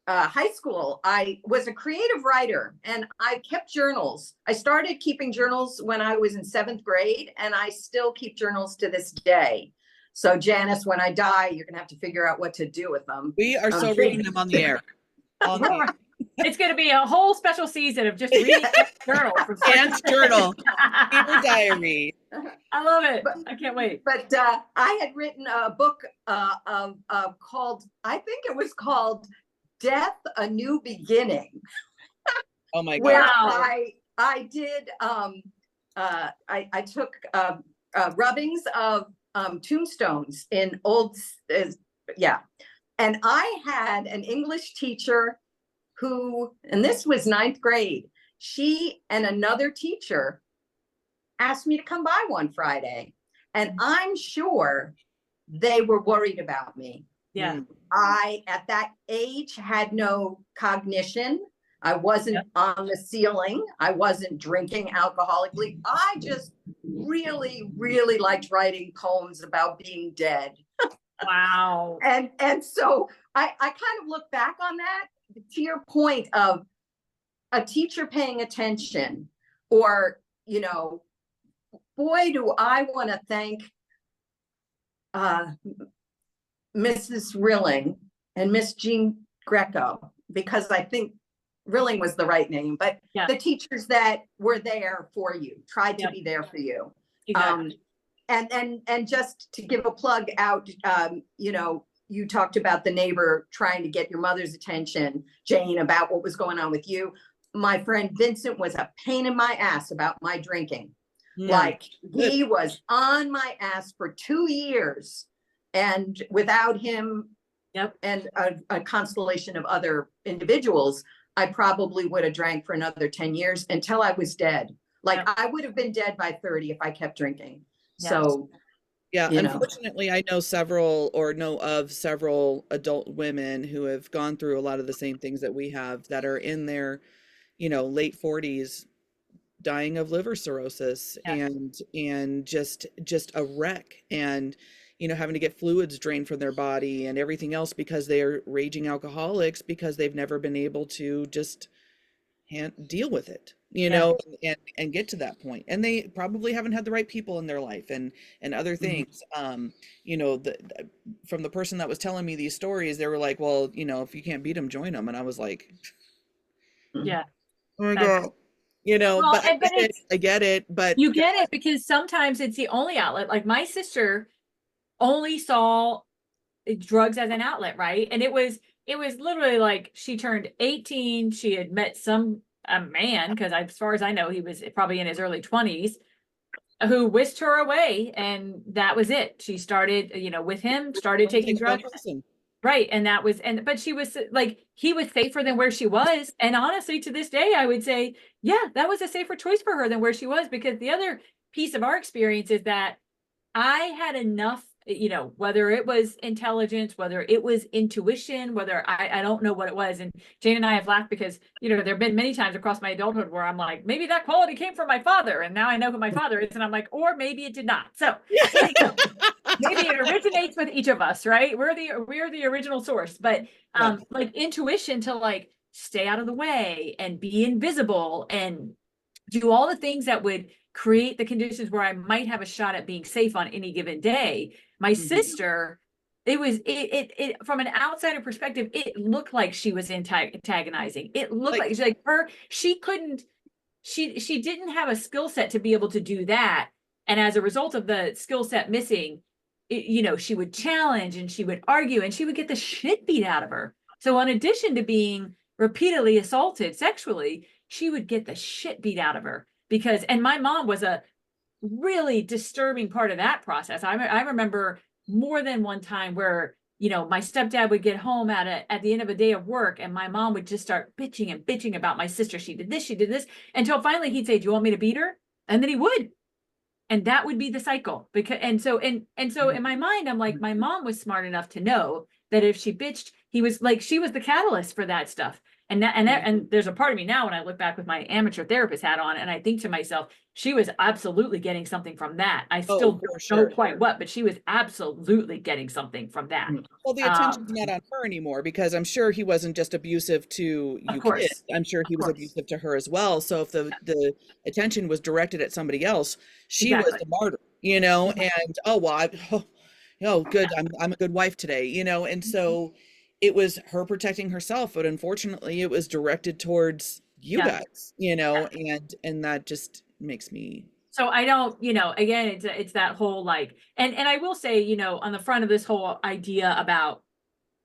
high school, I was a creative writer and I kept journals. I started keeping journals when I was in 7th grade, and I still keep journals to this day. So Janice, when I die, you're gonna have to figure out what to do with them. We are still reading them on the air. On the air. It's going to be a whole special season of just reading journal from Anne's journal. Fever diary. I love it. I can't wait. But I had written a book called, I think it was called Death, A New Beginning. Oh my Where God. I did, I took rubbings of tombstones in yeah. And I had an English teacher who, and this was 9th grade, she and another teacher asked me to come by one Friday. And I'm sure they were worried about me. Yeah. I, at that age, had no cognition. I wasn't on the ceiling. I wasn't drinking alcoholically. I just really, really liked writing poems about being dead. Wow. And so I kind of look back on that, to your point of a teacher paying attention, or, you know, boy, do I want to thank Mrs. Rilling and Miss Jean Greco, because I think Rilling was the right name, but the teachers that were there for you, tried to be there for you. Exactly. And just to give a plug out, you know, you talked about the neighbor trying to get your mother's attention, Jane, about what was going on with you. My friend Vincent was a pain in my ass about my drinking. Like, he was on my ass for 2 years. And without him and a constellation of other individuals, I probably would have drank for another 10 years until I was dead. Like, I would have been dead by 30 if I kept drinking. So, yeah, you know. Unfortunately, I know of several adult women who have gone through a lot of the same things that we have, that are in their, you know, late 40s, dying of liver cirrhosis and just a wreck, and, you know, having to get fluids drained from their body and everything else because they are raging alcoholics, because they've never been able to just deal with it, you know, and get to that point. And they probably haven't had the right people in their life and other things. You know, from the person that was telling me these stories, they were like, well, you know, if you can't beat them, join them. And I was like, yeah. Oh my God. Well, but but it's, I get it, but you get it because sometimes it's the only outlet. Like my sister only saw drugs as an outlet, right? And it was literally like she turned 18, she had met a man, because as far as I know, he was probably in his early 20s, who whisked her away, and that was it. She started, with him, started taking take one drugs. person. Right. And but she was like, he was safer than where she was. And honestly, to this day, I would say, yeah, that was a safer choice for her than where she was, because the other piece of our experience is that I had enough, whether it was intelligence, whether it was intuition, whether I don't know what it was. And Jane and I have laughed because, there have been many times across my adulthood where I'm like, maybe that quality came from my father. And now I know who my father is. And I'm like, or maybe it did not. So maybe it originates with each of us, right? We're the original source, but like intuition to like stay out of the way and be invisible and do all the things that would create the conditions where I might have a shot at being safe on any given day. My sister, it from an outsider perspective, it looked like she was antagonizing. It looked like she didn't have a skill set to be able to do that. And as a result of the skill set missing, she would challenge and she would argue and she would get the shit beat out of her. So in addition to being repeatedly assaulted sexually, she would get the shit beat out of her and my mom was a really disturbing part of that process. I remember more than one time where, my stepdad would get home at the end of a day of work and my mom would just start bitching about my sister. She did this, until finally he'd say, do you want me to beat her? And then he would. And that would be the cycle. So in my mind, I'm like, my mom was smart enough to know that if she bitched, she was the catalyst for that stuff. And there's a part of me now when I look back with my amateur therapist hat on, and I think to myself, she was absolutely getting something from that. I still don't know quite what, but she was absolutely getting something from that. Well, the attention's not on her anymore because I'm sure he wasn't just abusive to you kids. I'm sure he was abusive to her as well. So if the attention was directed at somebody else, she was the martyr, and good, I'm a good wife today, and so it was her protecting herself, but unfortunately it was directed towards you guys, and that just makes me. So I don't, again, it's that whole like, and I will say, on the front of this whole idea about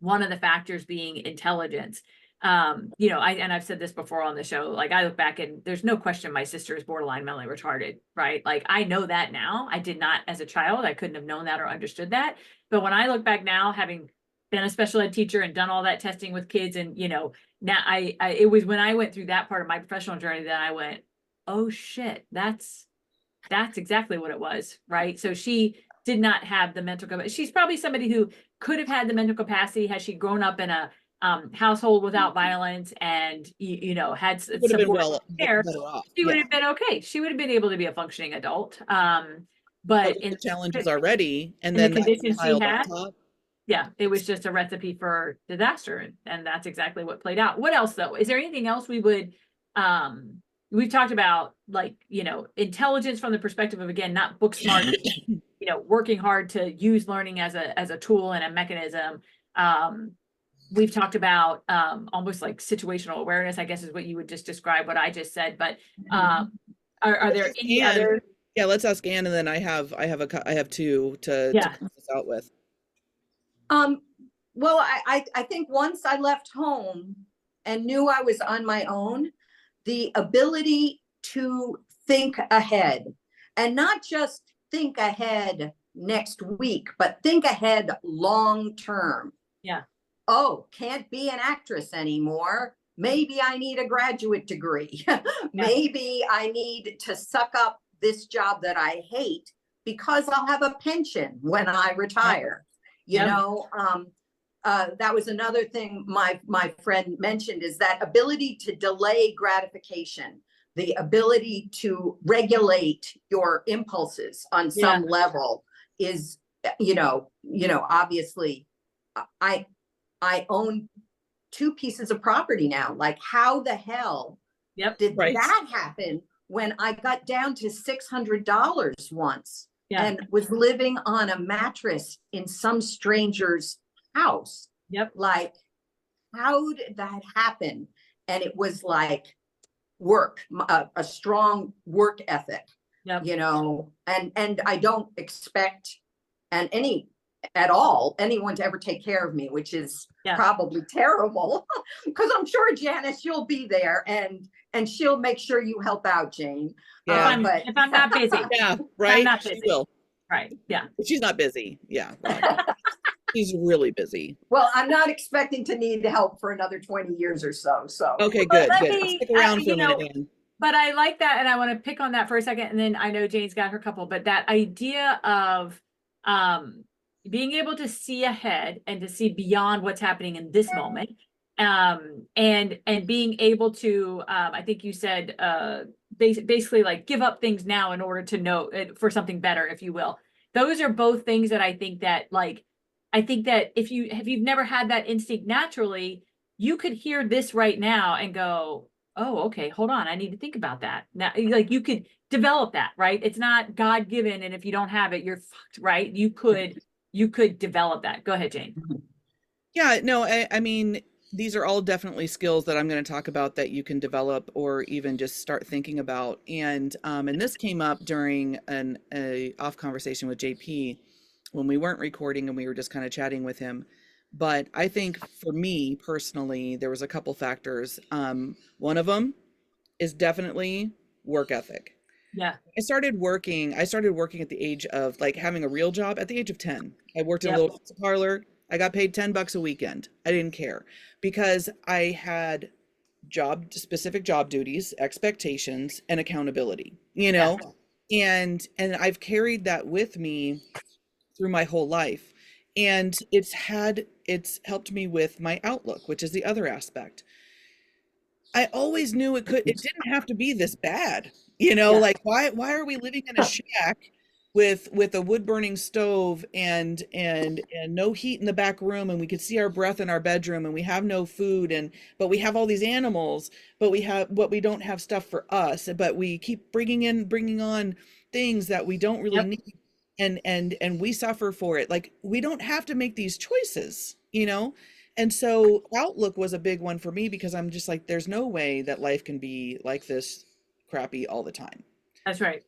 one of the factors being intelligence, I've said this before on the show, like I look back and there's no question my sister is borderline mentally retarded, right? Like I know that now. I did not as a child. I couldn't have known that or understood that. But when I look back now, having been a special ed teacher and done all that testing with kids, and now it was when I went through that part of my professional journey that I went, oh shit, that's exactly what it was, right? So she did not have the mental capacity. She's probably somebody who could have had the mental capacity had she grown up in a household without violence and had support care. She would have been okay. She would have been able to be a functioning adult. But in the challenges already, and then the conditions she had, it was just a recipe for disaster, and that's exactly what played out. What else though? Is there anything else we would we've talked about, like, intelligence from the perspective of, again, not book smart, working hard to use learning as a tool and a mechanism. We've talked about almost like situational awareness, I guess is what you would just describe what I just said. But are there any other? Yeah, let's ask Anne, and then I have two to close this out with. Well, I think once I left home and knew I was on my own, the ability to think ahead, and not just think ahead next week, but think ahead long term. Yeah. Oh, can't be an actress anymore. Maybe I need a graduate degree. Maybe I need to suck up this job that I hate because I'll have a pension when I retire. That was another thing my friend mentioned, is that ability to delay gratification, the ability to regulate your impulses on some level is, obviously I own 2 pieces of property now. Like, how the hell did that happen when I got down to $600 once and was living on a mattress in some stranger's house? Like, how did that happen? And it was like, work, a strong work ethic, Yep. you know, and I don't expect at all anyone to ever take care of me, which is Yeah. probably terrible, because I'm sure Janice, you'll be there and she'll make sure you help out, Jane. Yeah. If I'm not busy. Yeah, right. not She busy. will. Right. Yeah. But she's not busy. Yeah. Well, she's really busy. Well, I'm not expecting to need help for another 20 years or so. So Okay, But good. let Good. me, Stick around for you a minute, know, Ann. but I like that, and I want to pick on that for a second, and then I know Jane's got her couple, but that idea of being able to see ahead and to see beyond what's happening in this moment, and being able to, I think you said, basically like give up things now in order to know for something better, if you will. Those are both things that I think that if you've never had that instinct naturally, you could hear this right now and go, oh, okay, hold on, I need to think about that. Now, like you could develop that, right? It's not God given, and if you don't have it, you're fucked, right? You could develop that. Go ahead, Jane. Yeah, no, I mean, these are all definitely skills that I'm going to talk about that you can develop or even just start thinking about. And this came up during a off conversation with JP when we weren't recording and we were just kind of chatting with him. But I think for me personally, there was a couple factors. One of them is definitely work ethic. Yeah. I started working at the age of like having a real job at the age of 10. I worked in Yep. a little pizza parlor. I got paid $10 a weekend. I didn't care because I had specific job duties, expectations, and accountability, you know? And I've carried that with me through my whole life. And it's helped me with my outlook, which is the other aspect. I always knew it didn't have to be this bad. You know, Yeah. like why are we living in a shack with a wood burning stove and no heat in the back room, and we could see our breath in our bedroom, and we have no food, but we have all these animals, but we don't have stuff for us, but we keep bringing on things that we don't really need, and we suffer for it. Like we don't have to make these choices, you know? And so outlook was a big one for me because I'm just like, there's no way that life can be like this crappy all the time. That's right.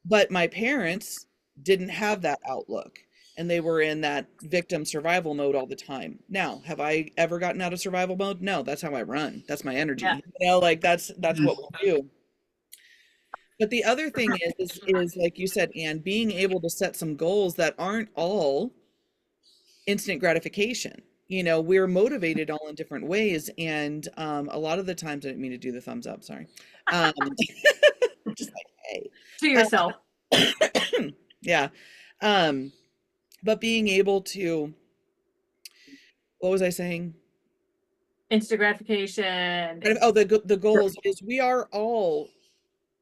But my parents didn't have that outlook, and they were in that victim survival mode all the time. Now, have I ever gotten out of survival mode? No, that's how I run. That's my energy. Yeah. You know, like that's what we do. But the other thing is like you said, Anne, being able to set some goals that aren't all instant gratification. You know, we're motivated all in different ways. And a lot of the times, I didn't mean to do the thumbs up, sorry. Just like, hey. To yourself. Yeah. But being able to, what was I saying? Instant gratification. Oh, the goals is we are all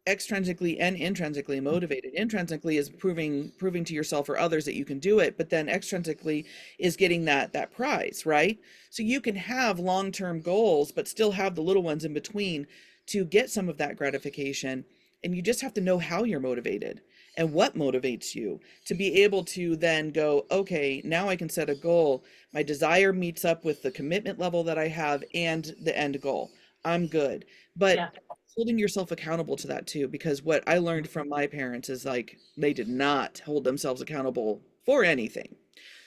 extrinsically and intrinsically motivated. Intrinsically is proving to yourself or others that you can do it, but then extrinsically is getting that prize, right? So you can have long-term goals but still have the little ones in between to get some of that gratification, and you just have to know how you're motivated and what motivates you to be able to then go, okay, now I can set a goal. My desire meets up with the commitment level that I have and the end goal. I'm good. But holding yourself accountable to that too, because what I learned from my parents is like they did not hold themselves accountable for anything.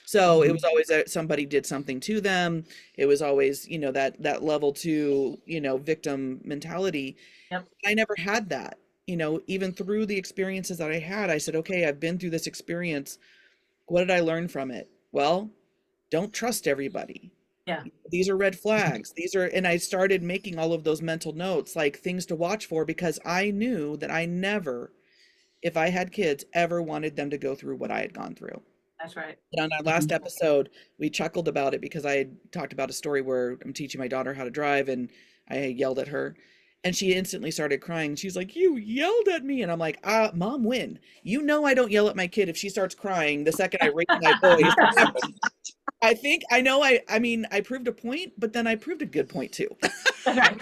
So it was always somebody did something to them. It was always, you know, that level 2, you know, victim mentality. I never had that, you know, even through the experiences that I had. I said, okay, I've been through this experience. What did I learn from it? Well, don't trust everybody. Yeah. These are red flags. And I started making all of those mental notes, like things to watch for, because I knew that I never, if I had kids, ever wanted them to go through what I had gone through. That's right. And on our last episode, we chuckled about it because I had talked about a story where I'm teaching my daughter how to drive and I yelled at her. And she instantly started crying. She's like, you yelled at me. And I'm like, Mom, when? You know I don't yell at my kid if she starts crying the second I raise my voice. I mean, I proved a point, but then I proved a good point too. Right.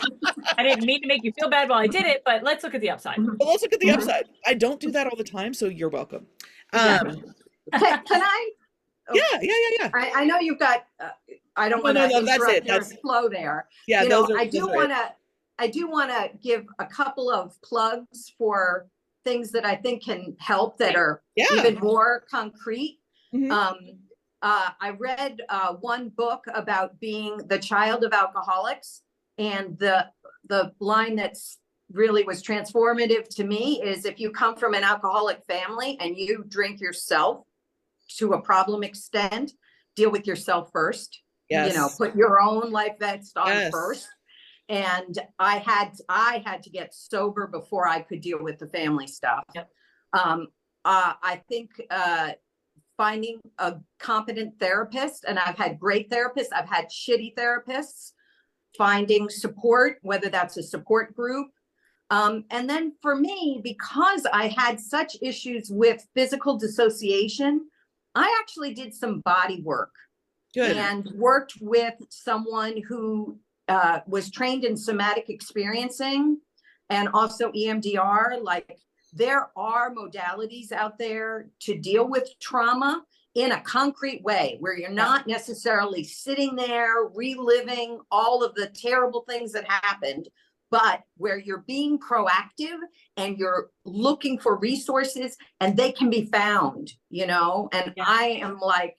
I didn't mean to make you feel bad while I did it, but let's look at the upside. But let's look at the upside. I don't do that all the time, so you're welcome. Can I? Yeah. I know you've got, I don't want to that's it. interrupt your That's flow there. Yeah, You know, I do want to I do want to give a couple of plugs for things that I think can help that are even more concrete. I read one book about being the child of alcoholics, and the line that's really was transformative to me is, if you come from an alcoholic family and you drink yourself to a problem extent, deal with yourself first. You know, put your own life vest on first. And I had to get sober before I could deal with the family stuff. I think finding a competent therapist, and I've had great therapists, I've had shitty therapists, finding support, whether that's a support group. And then for me, because I had such issues with physical dissociation, I actually did some body work. And worked with someone who was trained in somatic experiencing and also EMDR. Like, there are modalities out there to deal with trauma in a concrete way, where you're not necessarily sitting there reliving all of the terrible things that happened, but where you're being proactive and you're looking for resources, and they can be found, you know. And I am like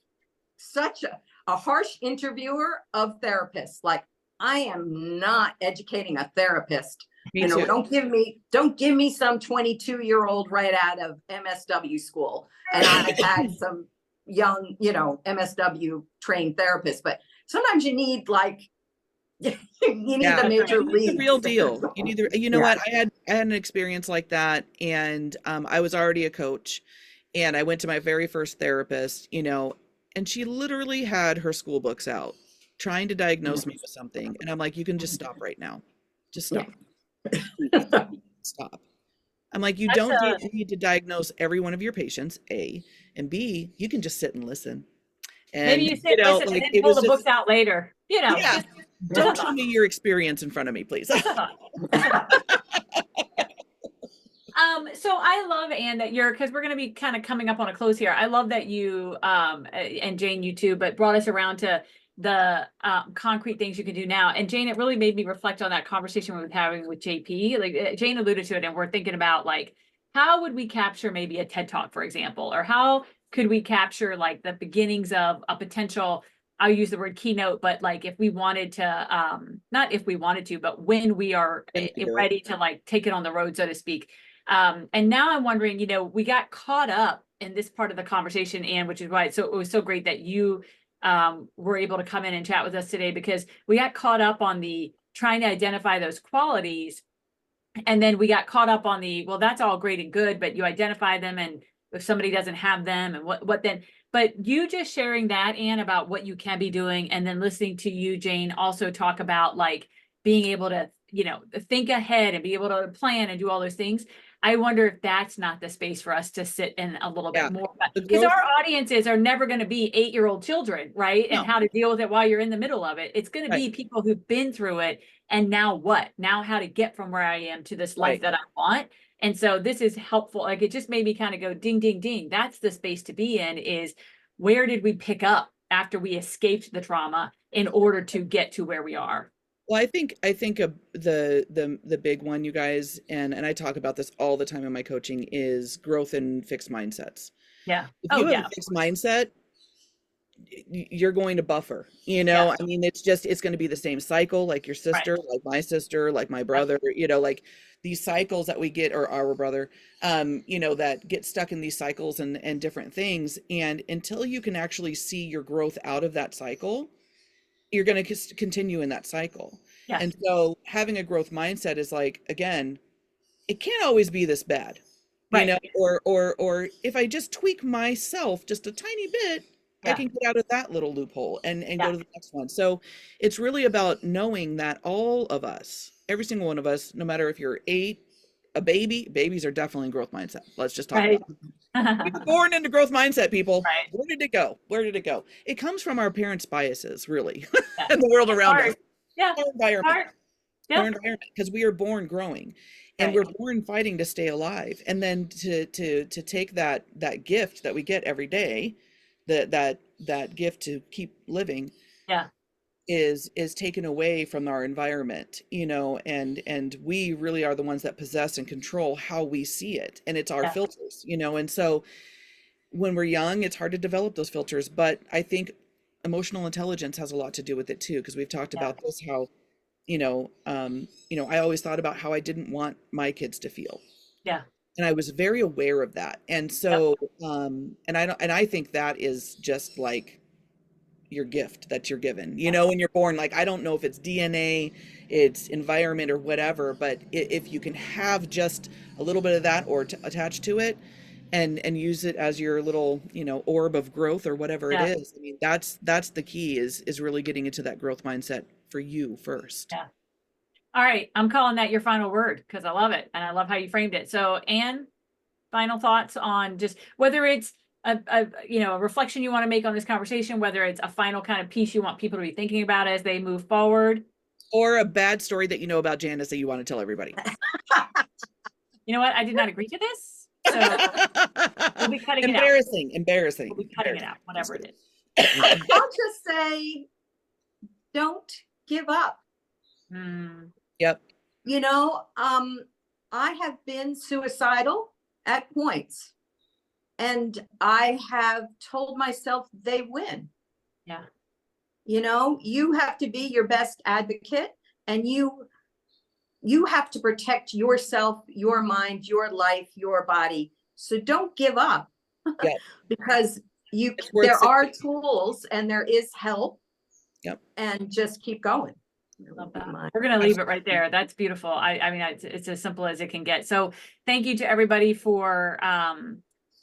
such a harsh interviewer of therapists. Like, I am not educating a therapist. You know, don't give me some 22-year-old right out of MSW school. And I've had some young, you know, MSW trained therapists, but sometimes you need like, you need the major league. The real deal. You need the, you know what? I had an experience like that, and I was already a coach, and I went to my very first therapist, you know, and she literally had her school books out trying to diagnose me with something. And I'm like, you can just stop right now. Just stop. Stop. I'm like, you don't need to diagnose every one of your patients, A, and B, you can just sit and listen. And maybe you sit, listen, like, and then pull the books out later. You know, don't show me your experience in front of me, please. So I love, Anne, that you're, because we're going to be kind of coming up on a close here. I love that you, and Jane, you too, but brought us around to the concrete things you can do now. And Jane, it really made me reflect on that conversation we were having with JP. Like, Jane alluded to it, and we're thinking about, like, how would we capture maybe a TED Talk, for example, or how could we capture like the beginnings of a potential, I'll use the word keynote, but like if we wanted to, not if we wanted to, but when we are ready to like take it on the road, so to speak. And now I'm wondering, you know, we got caught up in this part of the conversation, Anne, which is why it was so great that you were able to come in and chat with us today, because we got caught up on the trying to identify those qualities. And then we got caught up on the, well, that's all great and good, but you identify them, and if somebody doesn't have them, and what then? But you just sharing that, Anne, about what you can be doing, and then listening to you, Jane, also talk about like being able to, you know, think ahead and be able to plan and do all those things. I wonder if that's not the space for us to sit in a little bit more, because our audiences are never going to be 8-year-old children, right? No. And how to deal with it while you're in the middle of it. It's going to be people who've been through it, and now what? Now how to get from where I am to this life that I want. And so this is helpful. Like, it just made me kind of go ding, ding, ding. That's the space to be in, is where did we pick up after we escaped the trauma in order to get to where we are? Well, I think the big one, you guys, and I talk about this all the time in my coaching, is growth in fixed mindsets. Yeah. If you have a fixed mindset, you're going to buffer, you know. I mean, it's going to be the same cycle, like your sister, like my sister, like my brother, you know, like these cycles that we get, or our brother, you know, that get stuck in these cycles and different things. And until you can actually see your growth out of that cycle, you're going to continue in that cycle. Yeah. And so having a growth mindset is like, again, it can't always be this bad, you know, or if I just tweak myself just a tiny bit, I can get out of that little loophole and go to the next one. So it's really about knowing that all of us, every single one of us, no matter if you're 8, a baby, babies are definitely in growth mindset. Let's just talk about it. We were born into growth mindset, people. Where did it go? Where did it go? It comes from our parents' biases, really, and the world around us. Yeah. Our environment. Our environment, because we are born growing, and we're born fighting to stay alive. And then to take that gift that we get every day, that gift to keep living. Yeah. is taken away from our environment, you know, and we really are the ones that possess and control how we see it, and it's our Yeah. filters, you know. And so when we're young, it's hard to develop those filters, but I think emotional intelligence has a lot to do with it too, because we've talked Yeah. about this, how, I always thought about how I didn't want my kids to feel. Yeah. And I was very aware of that. And so, and I think that is just like your gift that you're given, you know, when you're born. Like, I don't know if it's DNA, it's environment or whatever, but if you can have just a little bit of that or attached to it, and use it as your little, orb of growth or whatever it Yeah. is. I mean, that's the key, is really getting into that growth mindset for you first. Yeah. All right. I'm calling that your final word because I love it. And I love how you framed it. So, Anne, final thoughts on just whether it's a reflection you want to make on this conversation, whether it's a final kind of piece you want people to be thinking about as they move forward. Or a bad story that you know about Janice that you want to tell everybody. You know what? I did not agree to this. So we'll be cutting Embarrassing. We'll be cutting it out, whatever it is. I'll just say, don't give up. Yep. You know, I have been suicidal at points, and I have told myself they win. Yeah. You know, you have to be your best advocate, and you have to protect yourself, your mind, your life, your body. So don't give up. Yeah. Because worth there are saving. tools and there is help. Yep. And just keep going. Love that. We're going to leave it right there. That's beautiful. I mean, it's as simple as it can get. So thank you to everybody for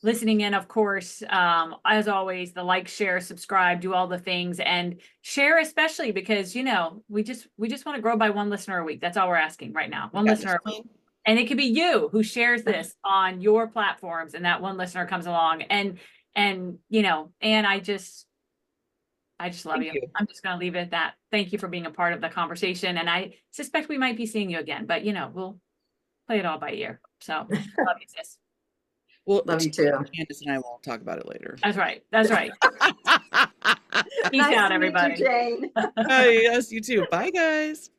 listening in. Of course, as always, the like, share, subscribe, do all the things, and share, especially because, we just want to grow by one listener a week. That's all we're asking right now. One listener a week. And it could be you who shares this on your platforms, and that one listener comes along, and and I just love you. I'm just going to leave it at that. Thank you for being a part of the conversation. And I suspect we might be seeing you again, but we'll play it all by ear. So love you, sis. Well, love you too. Candace and I will talk about it later. That's right. That's right. Peace Nice out, to meet you, everybody. Jane. Yes, you too. Bye, guys.